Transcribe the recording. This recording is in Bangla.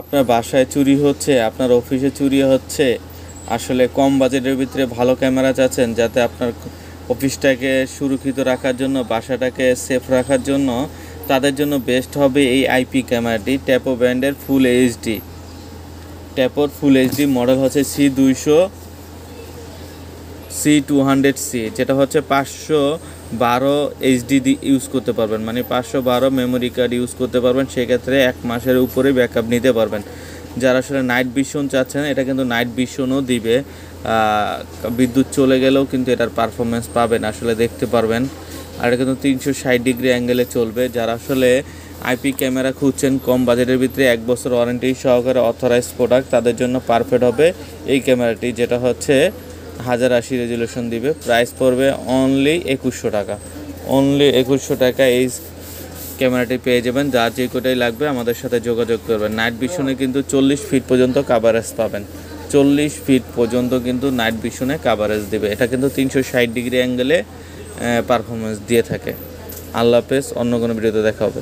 আপনার বাসায় চুরি হচ্ছে, আপনার অফিসে চুরি হচ্ছে, আসলে কম বাজেটের ভিতরে ভালো ক্যামেরা চাচ্ছেন যাতে আপনার অফিসটাকে সুরক্ষিত রাখার জন্য, বাসাটাকে সেফ রাখার জন্য, তাদের জন্য বেস্ট হবে এই আইপি ক্যামেরাটি। ট্যাপো ব্র্যান্ডের ফুল এইচডি, ট্যাপোর ফুল এইচডি মডেল হচ্ছে C200C, যেটা হচ্ছে 512 এইচডি ইউজ করতে পারবেন, মানে 512 মেমোরি কার্ড ইউজ করতে পারবেন। সেক্ষেত্রে 1 মাসের উপরে ব্যাকআপ নিতে পারবেন। যারা আসলে নাইট ভিশন চাচ্ছেন, এটা কিন্তু নাইট ভিশনও দিবে, বিদ্যুৎ চলে গেলেও কিন্তু এটার পারফরমেন্স পাবেন, আসলে দেখতে পারবেন। আর এটা কিন্তু 360 ডিগ্রি অ্যাঙ্গেলে চলবে। যারা আসলে আইপি ক্যামেরা খুঁজছেন কম বাজেটের ভিতরে 1 বছর ওয়ারেন্টি সহকারে অথরাইজড প্রোডাক্ট, তাদের জন্য পারফেক্ট হবে এই ক্যামেরাটি, যেটা হচ্ছে 1080 রেজুলেশন দিবে। প্রাইস পড়বে অনলি 2100 টাকা। অনলি 2100 টাকা এই ক্যামেরাটি পেয়ে যাবেন। যার যে কোটাই লাগবে আমাদের সাথে যোগাযোগ করবেন। নাইট ভিশনে কিন্তু 40 ফিট পর্যন্ত কাভারেজ পাবেন, 40 ফিট পর্যন্ত কিন্তু নাইট ভিশনে কাভারেজ দেবে। এটা কিন্তু 360 ডিগ্রি অ্যাঙ্গেলে পারফরমেন্স দিয়ে থাকে। আল্লাহ হাফেজ, অন্য কোনো ভিডিওতে দেখা হবে।